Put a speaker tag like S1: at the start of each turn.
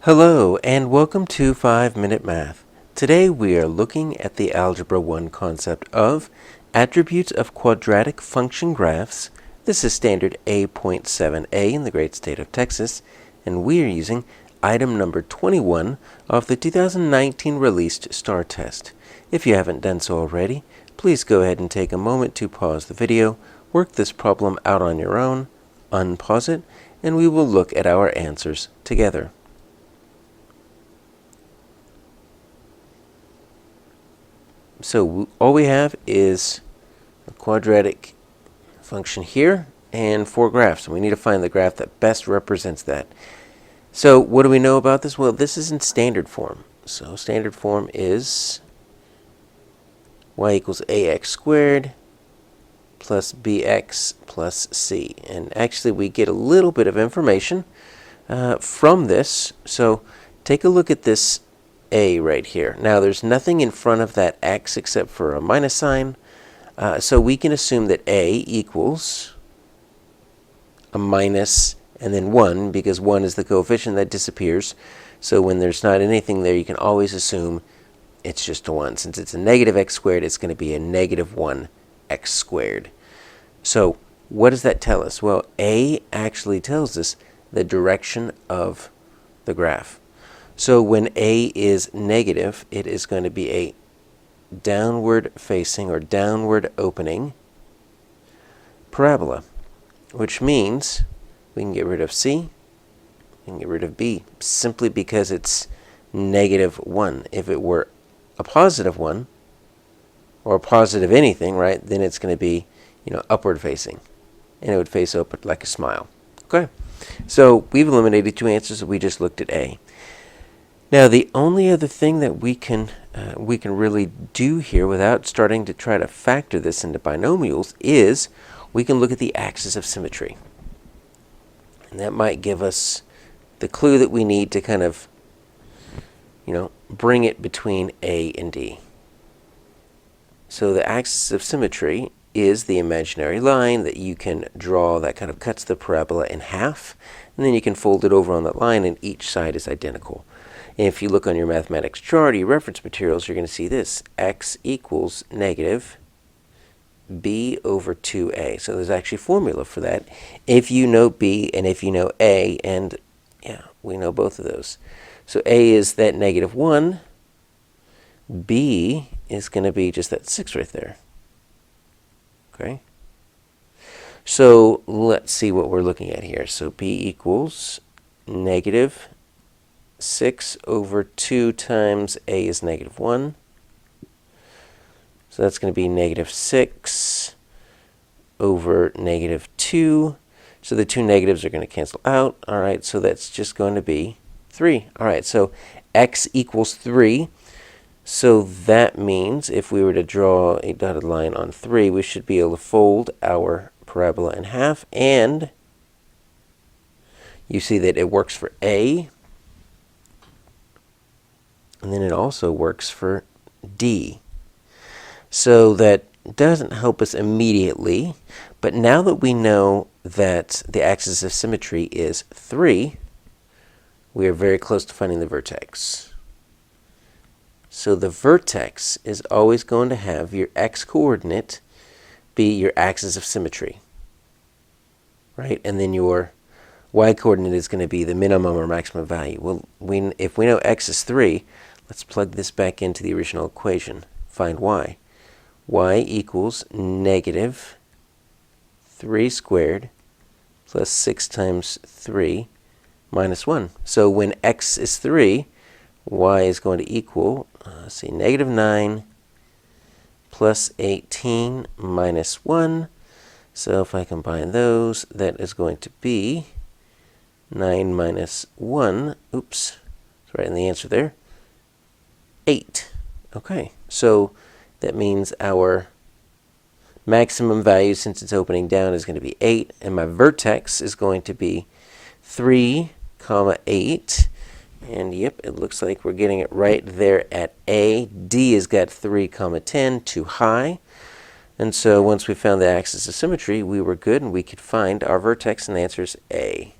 S1: Hello and welcome to 5-Minute Math. Today we are looking at the Algebra 1 concept of attributes of quadratic function graphs. This is standard A.7A in the great state of Texas, and we are using item number 21 of the 2019 released STAAR test. If you haven't done so already, please go ahead and take a moment to pause the video, work this problem out on your own, unpause it, and we will look at our answers together. So all we have is a quadratic function here and 4 graphs. And we need to find the graph that best represents that. So what do we know about this? Well, this is in standard form. So standard form is y equals ax squared plus bx plus c. And actually we get a little bit of information from this. So take a look at this a right here. Now there's nothing in front of that x except for a minus sign, so we can assume that a equals a minus and then 1, because 1 is the coefficient that disappears. So when there's not anything there, you can always assume it's just a 1. Since it's a negative x squared, it's going to be a negative 1 x squared. So what does that tell us? Well, a actually tells us the direction of the graph. So when a is negative, it is going to be a downward facing or downward opening parabola, which means we can get rid of c, we can get rid of b, simply because it's negative 1. If it were a positive 1, or a positive anything, right, then it's going to be, upward facing, and it would face upward like a smile. Okay, so we've eliminated 2 answers. We just looked at a. Now, the only other thing that we can really do here without starting to try to factor this into binomials is we can look at the axis of symmetry. And that might give us the clue that we need to kind of, bring it between A and D. So the axis of symmetry is the imaginary line that you can draw that kind of cuts the parabola in half, and then you can fold it over on that line, and each side is identical. And if you look on your mathematics chart or your reference materials, you're going to see this. X equals negative b over 2a. So there's actually a formula for that. If you know b and if you know a, and yeah, we know both of those. So a is that negative 1. B is going to be just that 6 right there. Okay? So let's see what we're looking at here. So b equals negative 6 over 2 times a is negative 1. So that's going to be negative 6 over negative 2. So the 2 negatives are going to cancel out. All right, so that's just going to be 3. All right, so x equals 3. So that means if we were to draw a dotted line on 3, we should be able to fold our parabola in half. And you see that it works for a. And then it also works for D. So that doesn't help us immediately, but now that we know that the axis of symmetry is 3, we are very close to finding the vertex. So the vertex is always going to have your x-coordinate be your axis of symmetry, right? And then your y-coordinate is going to be the minimum or maximum value. Well, if we know x is 3, let's plug this back into the original equation. Find y. Y equals negative 3 squared plus 6 times 3 minus 1. So when x is 3, y is going to equal, negative 9 plus 18 minus 1. So if I combine those, that is going to be 9 minus 1. Oops, it's right in the answer there. 8. Okay, so that means our maximum value, since it's opening down, is going to be 8, and my vertex is going to be 3, 8. And yep, it looks like we're getting it right there at A. D has got 3, 10, too high. And so once we found the axis of symmetry, we were good, and we could find our vertex, and the answer is A.